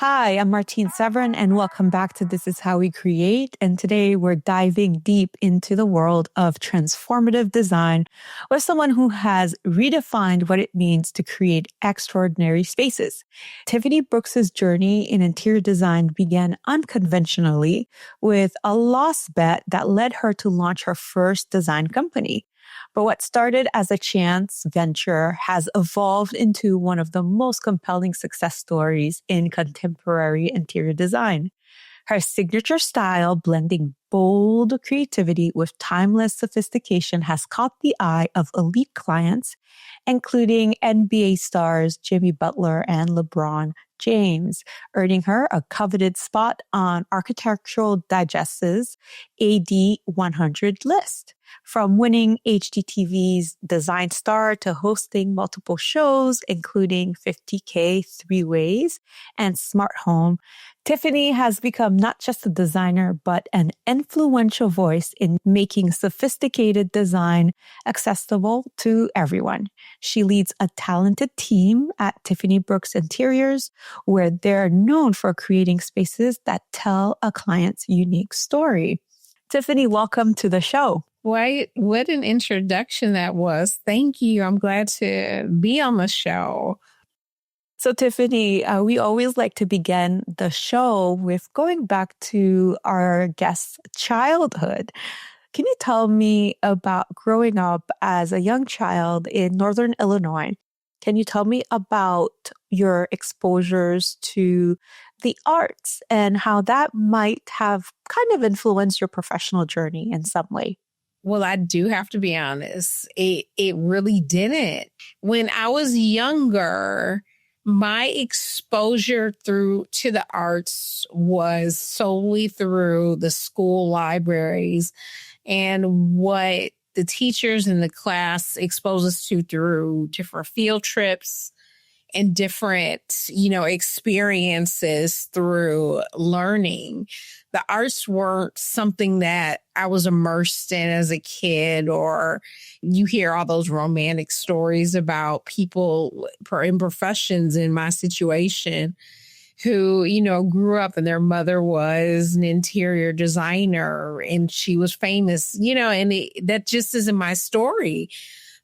Hi, I'm Martine Severin, and welcome back to This Is How We Create. And today we're diving deep into the world of transformative design with someone who has redefined what it means to create extraordinary spaces. Tiffany Brooks's journey in interior design began unconventionally with a lost bet that led her to launch her first design company. But what started as a chance venture has evolved into one of the most compelling success stories in contemporary interior design. Her signature style, blending bold creativity with timeless sophistication, has caught the eye of elite clients, including NBA stars Jimmy Butler and LeBron James, earning her a coveted spot on Architectural Digest's AD 100 list. From winning HGTV's Design Star to hosting multiple shows, including 50K Three Ways and Smart Home, Tiffany has become not just a designer, but an influential voice in making sophisticated design accessible to everyone. She leads a talented team at Tiffany Brooks Interiors, where they're known for creating spaces that tell a client's unique story. Tiffany, welcome to the show. What an introduction that was. Thank you. I'm glad to be on the show. So, Tiffany, we always like to begin the show with going back to our guest's childhood. Can you tell me about growing up as a young child in Northern Illinois? Can you tell me about your exposures to the arts and how that might have kind of influenced your professional journey in some way? Well, I do have to be honest. It really didn't. When I was younger, my exposure to the arts was solely through the school libraries and what the teachers in the class exposed us to through different field trips and different, experiences through learning. The arts weren't something that I was immersed in as a kid, or you hear all those romantic stories about people in professions in my situation who, grew up and their mother was an interior designer and she was famous, and that just isn't my story.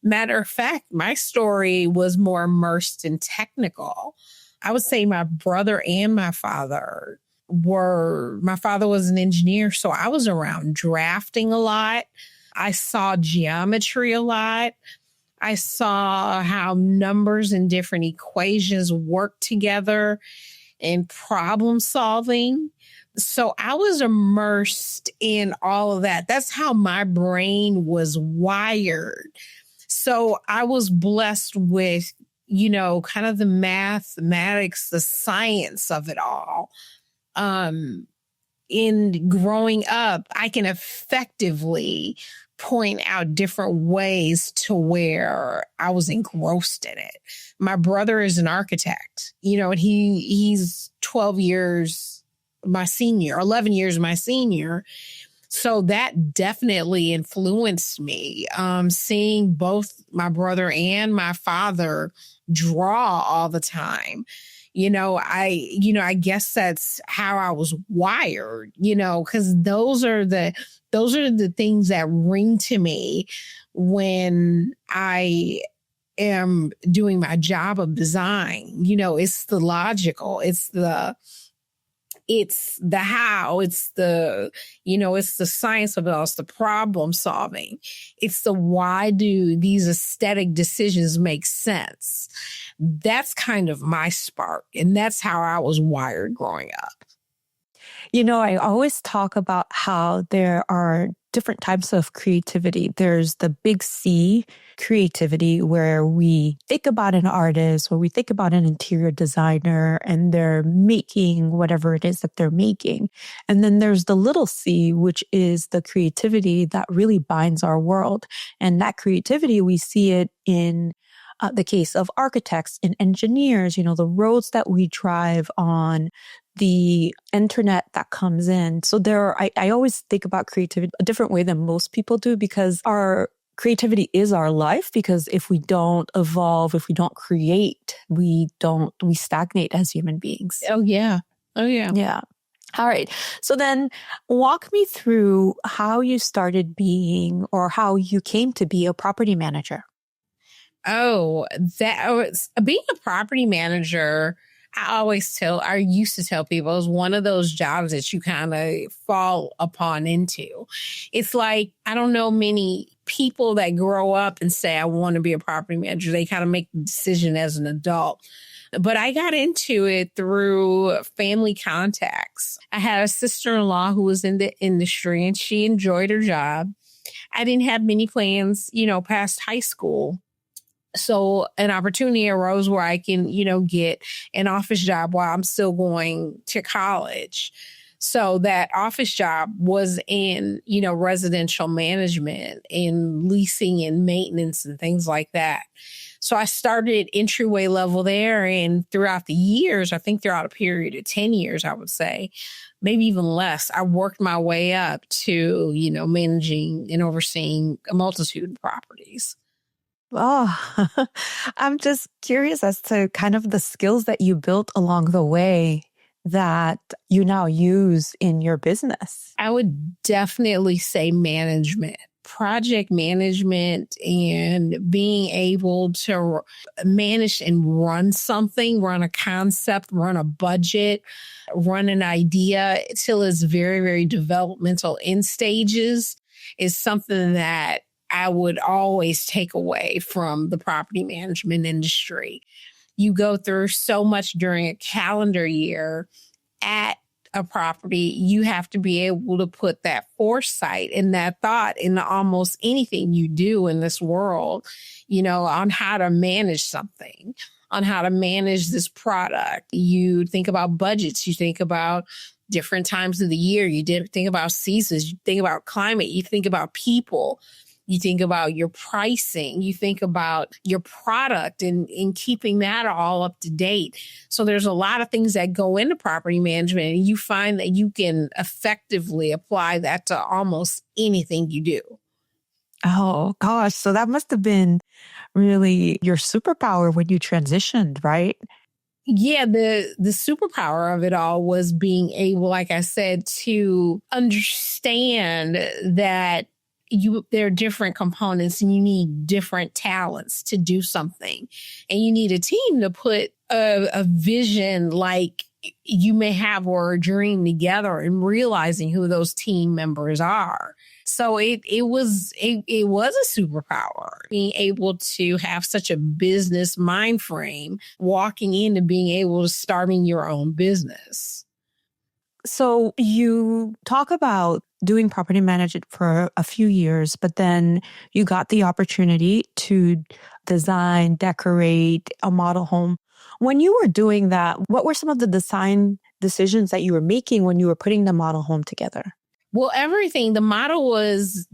Matter of fact, my story was more immersed in technical. I would say my brother and my father my father was an engineer, so I was around drafting a lot. I saw geometry a lot. I saw how numbers and different equations work together and problem solving. So I was immersed in all of that. That's how my brain was wired. So I was blessed with, kind of the mathematics, the science of it all. In growing up, I can effectively point out different ways to where I was engrossed in it. My brother is an architect, and he's 12 years my senior, 11 years my senior. So that definitely influenced me. Seeing both my brother and my father draw all the time. I guess that's how I was wired, because those are the things that ring to me when I am doing my job of design. It's the logical, it's the how, it's the science of it all, it's the problem solving. It's the why do these aesthetic decisions make sense? That's kind of my spark. And that's how I was wired growing up. I always talk about how there are different types of creativity. There's the big C creativity, where we think about an artist or we think about an interior designer and they're making whatever it is that they're making. And then there's the little c, which is the creativity that really binds our world. And that creativity, we see it in the case of architects and engineers, the roads that we drive on, the internet that comes in. So I always think about creativity a different way than most people do, because our creativity is our life, because if we don't evolve, if we don't create, we stagnate as human beings. Oh, yeah. Oh, yeah. Yeah. All right. So then walk me through how you started being, or how you came to be, a property manager. Oh, that was being a property manager. I used to tell people, it's one of those jobs that you kind of fall upon into. It's like, I don't know many people that grow up and say, I want to be a property manager. They kind of make the decision as an adult. But I got into it through family contacts. I had a sister-in-law who was in the industry and she enjoyed her job. I didn't have many plans, past high school. So an opportunity arose where I can, get an office job while I'm still going to college. So that office job was in, residential management and leasing and maintenance and things like that. So I started entryway level there. And throughout the years, I think throughout a period of 10 years, I would say, maybe even less, I worked my way up to, managing and overseeing a multitude of properties. Oh, I'm just curious as to kind of the skills that you built along the way that you now use in your business. I would definitely say management, project management, and being able to manage and run something, run a concept, run a budget, run an idea till it's very, very developmental in stages is something that I would always take away from the property management industry. You go through so much during a calendar year at a property. You have to be able to put that foresight and that thought into almost anything you do in this world, on how to manage something, on how to manage this product. You think about budgets, you think about different times of the year, you think about seasons, you think about climate, you think about people. You think about your pricing, you think about your product and keeping that all up to date. So there's a lot of things that go into property management, and you find that you can effectively apply that to almost anything you do. Oh, gosh. So that must have been really your superpower when you transitioned, right? Yeah, the superpower of it all was being able, like I said, to understand that there are different components and you need different talents to do something. And you need a team to put a vision like you may have, or a dream together, and realizing who those team members are. So it was a superpower, being able to have such a business mind frame, walking into being able to starting your own business. So you talk about doing property management for a few years, but then you got the opportunity to design, decorate a model home. When you were doing that, what were some of the design decisions that you were making when you were putting the model home together? Well, everything, the model was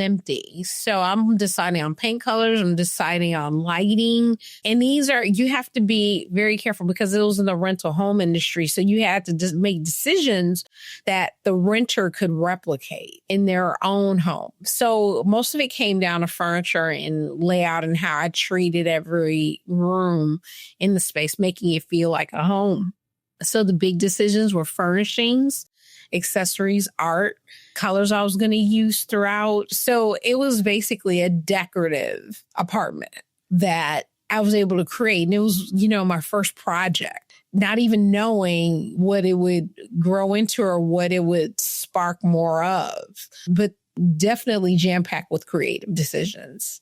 empty. So I'm deciding on paint colors. I'm deciding on lighting. And you have to be very careful because it was in the rental home industry. So you had to just make decisions that the renter could replicate in their own home. So most of it came down to furniture and layout and how I treated every room in the space, making it feel like a home. So the big decisions were furnishings, accessories, art, colors I was going to use throughout. So it was basically a decorative apartment that I was able to create. And it was, my first project, not even knowing what it would grow into or what it would spark more of, but definitely jam-packed with creative decisions.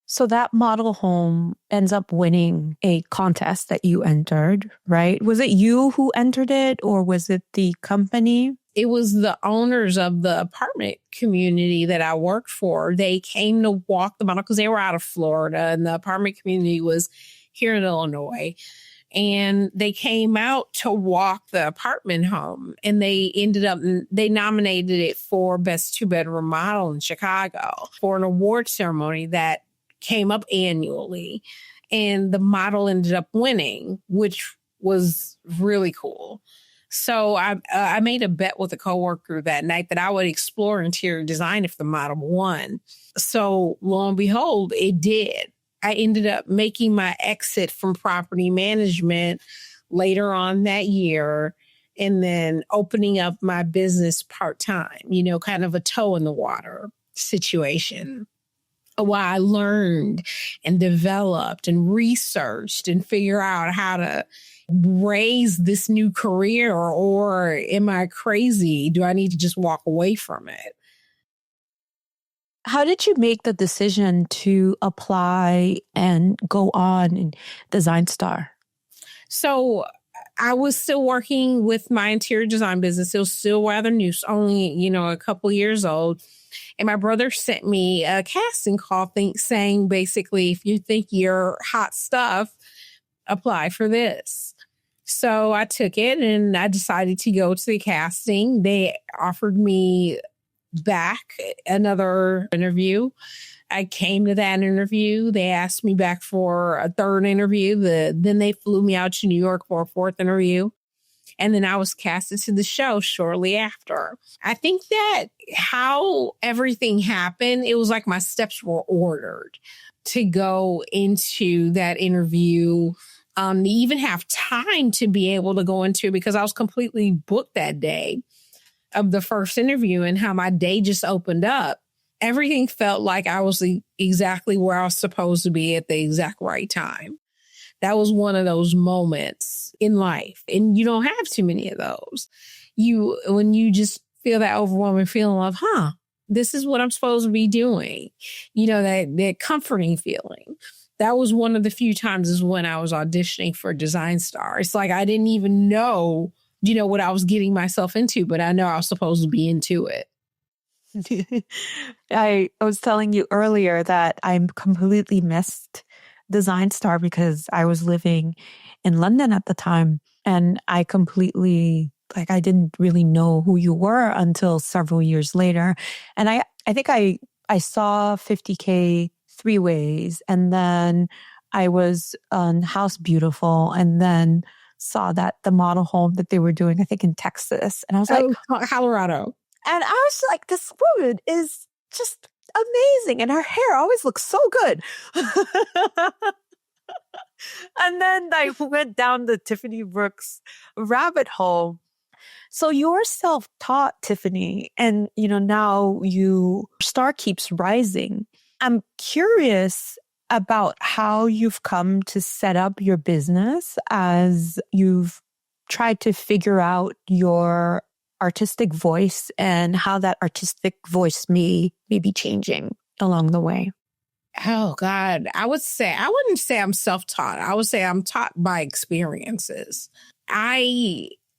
So that model home ends up winning a contest that you entered, right? Was it you who entered it, or was it the company? It was the owners of the apartment community that I worked for. They came to walk the model because they were out of Florida and the apartment community was here in Illinois. And they came out to walk the apartment home, and they nominated it for Best 2-Bedroom Model in Chicago for an award ceremony that came up annually, and the model ended up winning, which was really cool. So I made a bet with a coworker that night that I would explore interior design if the model won. So lo and behold, it did. I ended up making my exit from property management later on that year and then opening up my business part-time, kind of a toe in the water situation. While I learned and developed and researched and figure out how to raise this new career, or am I crazy? Do I need to just walk away from it? How did you make the decision to apply and go on in Design Star? So I was still working with my interior design business. It was still rather new, only, a couple years old. And my brother sent me a casting call saying basically, if you think you're hot stuff, apply for this. So I took it and I decided to go to the casting. They offered me back another interview. I came to that interview. They asked me back for a third interview. Then they flew me out to New York for a fourth interview. And then I was casted to the show shortly after. I think that how everything happened, it was like my steps were ordered to go into that interview, to even have time to be able to go into it because I was completely booked that day of the first interview, and how my day just opened up. Everything felt like I was exactly where I was supposed to be at the exact right time. That was one of those moments in life. And you don't have too many of those. When you just feel that overwhelming feeling of, this is what I'm supposed to be doing. That comforting feeling. That was one of the few times is when I was auditioning for Design Star. It's like I didn't even know, what I was getting myself into, but I know I was supposed to be into it. I was telling you earlier that I completely missed Design Star because I was living in London at the time, and I completely, I didn't really know who you were until several years later. And I think I saw 50K 3 ways, and then I was on House Beautiful, and then saw that the model home that they were doing, I think in Texas. And I was like, Colorado. And I was like, this woman is just amazing. And her hair always looks so good. And then I went down the Tiffany Brooks rabbit hole. So you're self-taught, Tiffany, and now your star keeps rising. I'm curious about how you've come to set up your business as you've tried to figure out your artistic voice and how that artistic voice may be changing along the way. Oh God, I wouldn't say I'm self-taught. I would say I'm taught by experiences.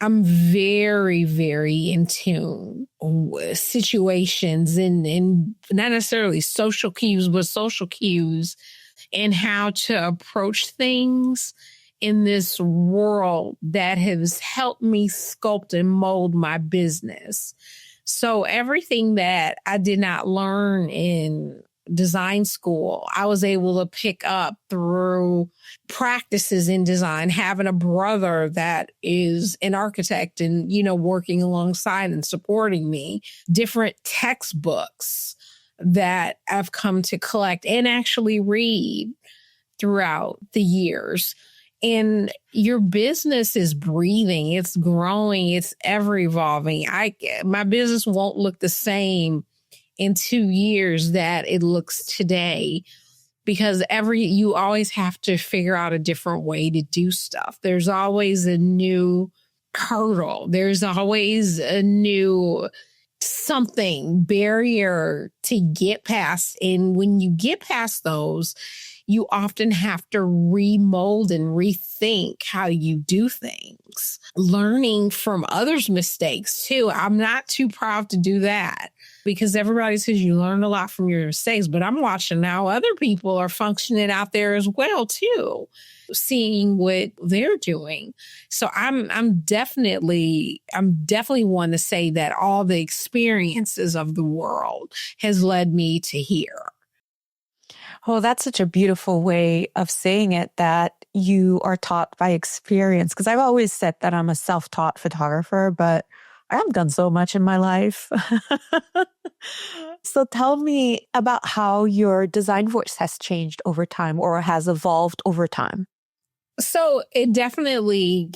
I'm very, very in tune with situations and not necessarily social cues, but social cues and how to approach things in this world that has helped me sculpt and mold my business. So everything that I did not learn in design school, I was able to pick up through practices in design, having a brother that is an architect and, working alongside and supporting me, different textbooks that I've come to collect and actually read throughout the years. And your business is breathing, it's growing, it's ever evolving. My business won't look the same in 2 years that it looks today because you always have to figure out a different way to do stuff. There's always a new hurdle. There's always a new barrier to get past. And when you get past those, you often have to remold and rethink how you do things. Learning from others' mistakes too. I'm not too proud to do that because everybody says you learn a lot from your mistakes, but I'm watching how other people are functioning out there as well too, seeing what they're doing. So I'm definitely one to say that all the experiences of the world has led me to here. Oh, that's such a beautiful way of saying it, that, you are taught by experience? Because I've always said that I'm a self-taught photographer, but I haven't done so much in my life. So tell me about how your design voice has changed over time or has evolved over time. So it definitely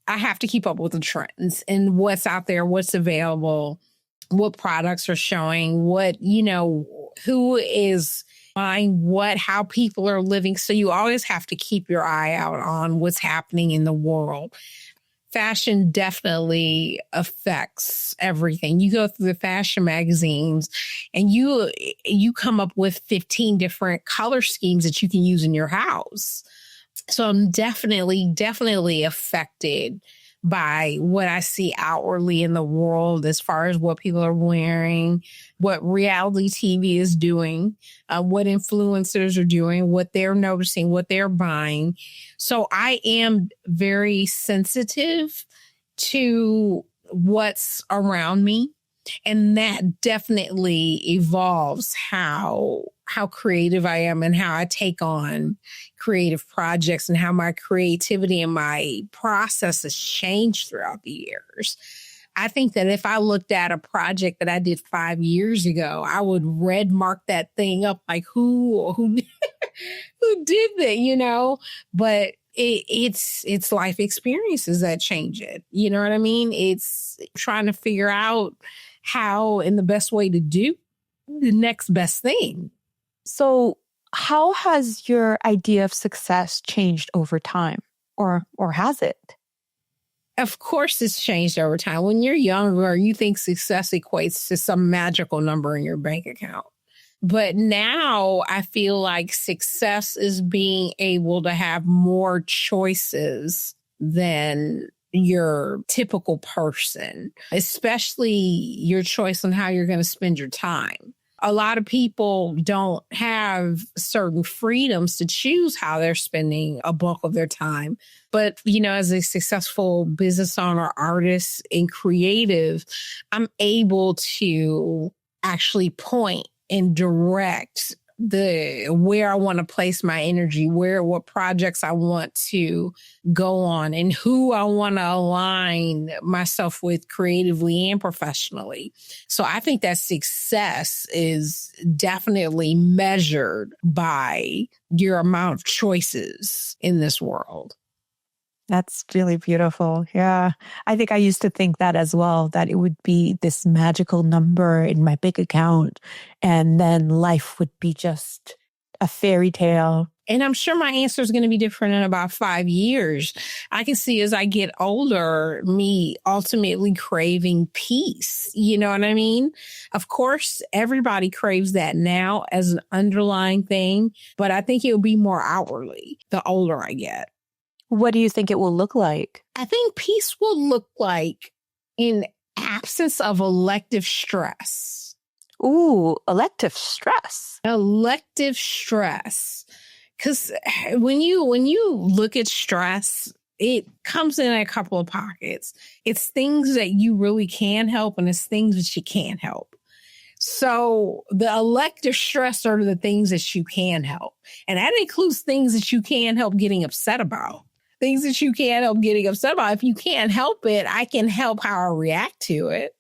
I have to keep up with the trends and what's out there, what's available, what products are showing, who is buying what, how people are living. So you always have to keep your eye out on what's happening in the world. Fashion definitely affects everything. You go through the fashion magazines and you come up with 15 different color schemes that you can use in your house. So I'm definitely affected by what I see outwardly in the world as far as what people are wearing, what reality TV is doing, what influencers are doing, what they're noticing, what they're buying. So I am very sensitive to what's around me. And that definitely evolves how creative I am and how I take on creative projects and how my creativity and my process has changed throughout the years. I think that if I looked at a project that I did 5 years ago, I would red mark that thing up like who who did that, but it's life experiences that change it. You know what I mean? It's trying to figure out how and the best way to do the next best thing. So how has your idea of success changed over time, or has it? Of course, it's changed over time. When you're younger, you think success equates to some magical number in your bank account. But now I feel like success is being able to have more choices than your typical person, especially your choice on how you're going to spend your time. A lot of people don't have certain freedoms to choose how they're spending a bulk of their time. But, as a successful business owner, artist, and creative, I'm able to actually point and direct where I want to place my energy, what projects I want to go on, and who I want to align myself with creatively and professionally. So I think that success is definitely measured by your amount of choices in this world. That's really beautiful. Yeah. I think I used to think that as well, that it would be this magical number in my big account, and then life would be just a fairy tale. And I'm sure my answer is going to be different in about 5 years. I can see as I get older, me ultimately craving peace. You know what I mean? Of course, everybody craves that now as an underlying thing, but I think it'll be more outwardly the older I get. What do you think it will look like? I think peace will look like an absence of elective stress. Ooh, elective stress. Elective stress. Because when you look at stress, it comes in a couple of pockets. It's things that you really can help, and it's things that you can't help. So the elective stress are the things that you can help. And that includes things that you can't help getting upset about. Things that you can't help getting upset about. If you can't help it, I can help how I react to it.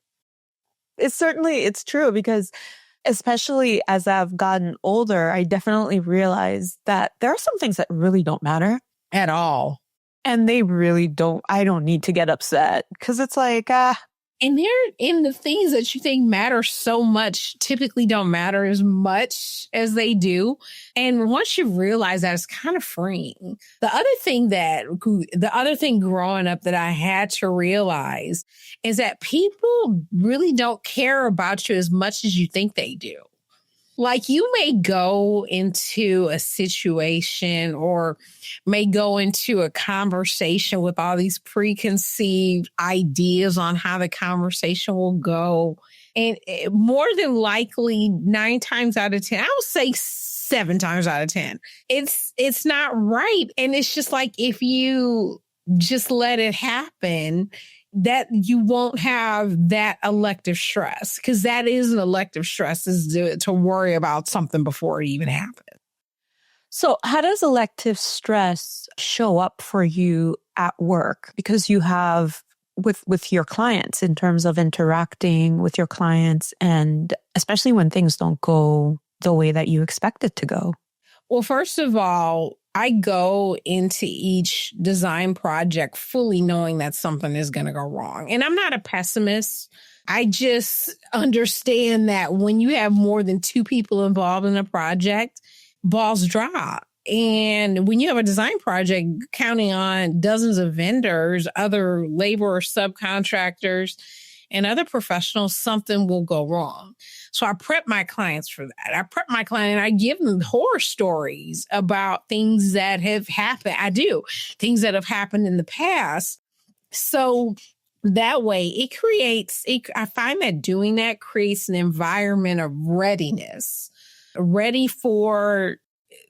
It's true, because especially as I've gotten older, I definitely realized that there are some things that really don't matter At all. and I don't need to get upset, because it's like, And the things that you think matter so much typically don't matter as much as they do. And once you realize that, it's kind of freeing. The other thing growing up that I had to realize is that people really don't care about you as much as you think they do. Like, you may go into a situation or may go into a conversation with all these preconceived ideas on how the conversation will go. And more than likely, 9 times out of 10, I would say 7 times out of 10, it's not right. And it's just like, if you just let it happen, that you won't have that elective stress, because that is an elective stress, is to worry about something before it even happens. So how does elective stress show up for you at work? Because you have with your clients in terms of interacting with your clients and especially when things don't go the way that you expect it to go. Well, first of all, I go into each design project fully knowing that something is going to go wrong. And I'm not a pessimist. I just understand that when you have more than two people involved in a project, balls drop. And when you have a design project counting on dozens of vendors, other labor subcontractors, and other professionals, something will go wrong. So I prep my clients for that. I prep my client and I give them horror stories about things that have happened. I do things that have happened in the past. So that way I find that doing that creates an environment of readiness, ready for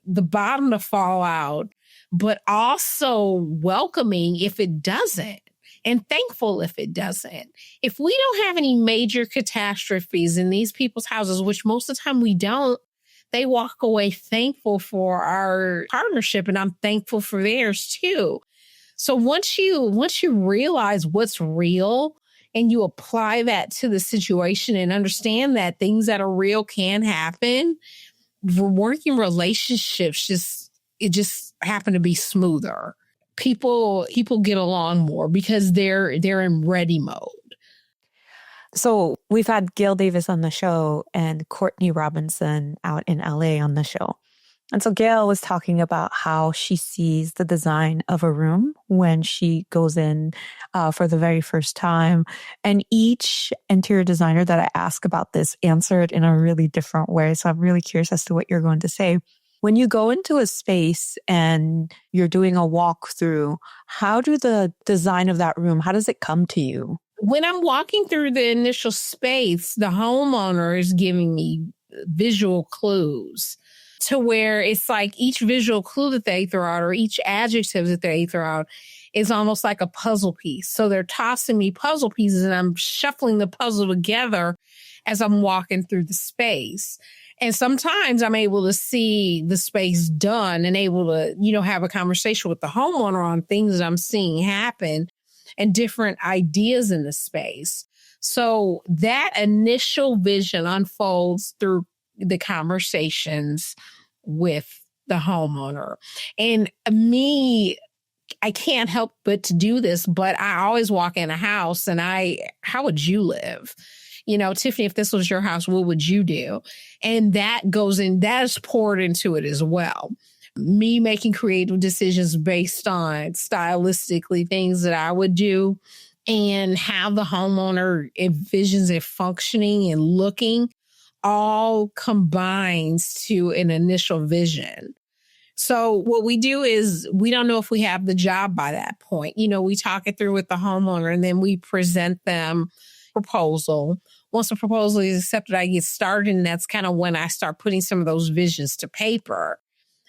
the bottom to fall out, but also welcoming if it doesn't. And thankful if it doesn't. If we don't have any major catastrophes in these people's houses, which most of the time we don't, they walk away thankful for our partnership, and I'm thankful for theirs too. So once you realize what's real and you apply that to the situation and understand that things that are real can happen, working relationships just happen to be smoother. People get along more because they're in ready mode. So we've had Gail Davis on the show and Courtney Robinson out in LA on the show. And so Gail was talking about how she sees the design of a room when she goes in for the very first time. And each interior designer that I ask about this answered in a really different way. So I'm really curious as to what you're going to say. When you go into a space and you're doing a walkthrough, how do the design of that room, how does it come to you? When I'm walking through the initial space, the homeowner is giving me visual clues to where it's like each visual clue that they throw out or each adjective that they throw out is almost like a puzzle piece. So they're tossing me puzzle pieces and I'm shuffling the puzzle together as I'm walking through the space. And sometimes I'm able to see the space done and able to, have a conversation with the homeowner on things that I'm seeing happen and different ideas in the space. So that initial vision unfolds through the conversations with the homeowner. And me, I can't help but to do this, but I always walk in a house and how would you live? Tiffany, if this was your house, what would you do? And that is poured into it as well. Me making creative decisions based on stylistically things that I would do and how the homeowner envisions it functioning and looking all combines to an initial vision. So what we do is we don't know if we have the job by that point. We talk it through with the homeowner and then we present them proposal. Once the proposal is accepted, I get started. And that's kind of when I start putting some of those visions to paper.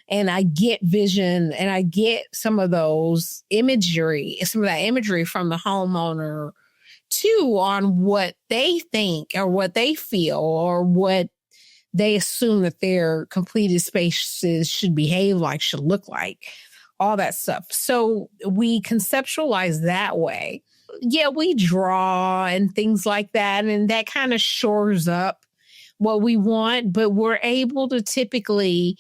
And I get vision and I get some of that imagery from the homeowner too on what they think or what they feel or what they assume that their completed spaces should behave like, should look like, all that stuff. So we conceptualize that way. Yeah, we draw and things like that, and that kind of shores up what we want, but we're able to typically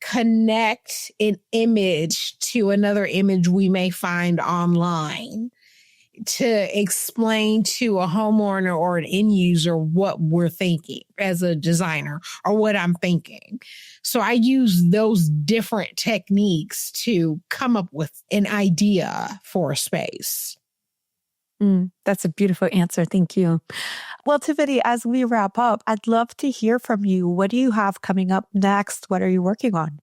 connect an image to another image we may find online to explain to a homeowner or an end user what we're thinking as a designer or what I'm thinking. So I use those different techniques to come up with an idea for a space. That's a beautiful answer. Thank you. Well, Tiffany, as we wrap up, I'd love to hear from you. What do you have coming up next? What are you working on?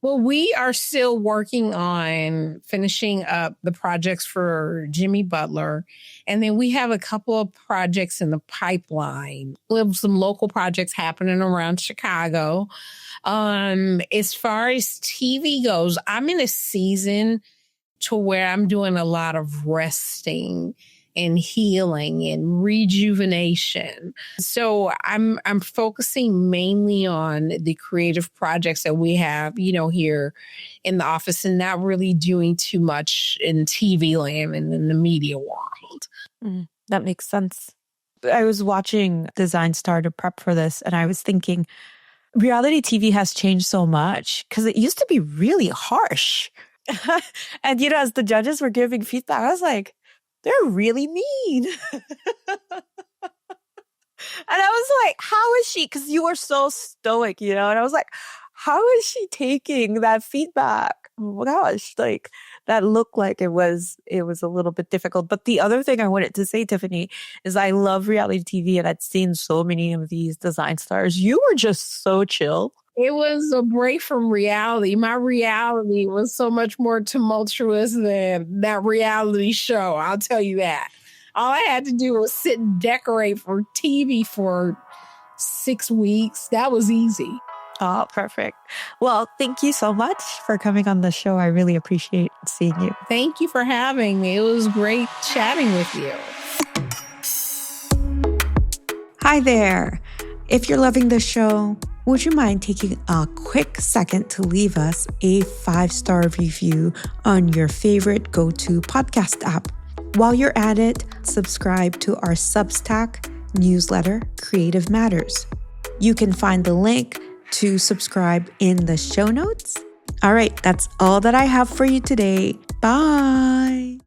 Well, we are still working on finishing up the projects for Jimmy Butler. And then we have a couple of projects in the pipeline. We have some local projects happening around Chicago. As far as TV goes, I'm in a season to where I'm doing a lot of resting and healing and rejuvenation. So I'm focusing mainly on the creative projects that we have, here in the office, and not really doing too much in TV land and in the media world. That makes sense. I was watching Design Star to prep for this, and I was thinking, reality TV has changed so much because it used to be really harsh. And, as the judges were giving feedback, I was like, they're really mean. And I was like, how is she? Because you were so stoic, and I was like, how is she taking that feedback? Oh my gosh, like that looked like it was a little bit difficult. But the other thing I wanted to say, Tiffany, is I love reality TV, and I'd seen so many of these design stars. You were just so chill. It was a break from reality. My reality was so much more tumultuous than that reality show. I'll tell you that. All I had to do was sit and decorate for TV for 6 weeks. That was easy. Oh, perfect. Well, thank you so much for coming on the show. I really appreciate seeing you. Thank you for having me. It was great chatting with you. Hi there. If you're loving the show, would you mind taking a quick second to leave us a 5-star review on your favorite go-to podcast app? While you're at it, subscribe to our Substack newsletter, Creative Matters. You can find the link to subscribe in the show notes. All right, that's all that I have for you today. Bye.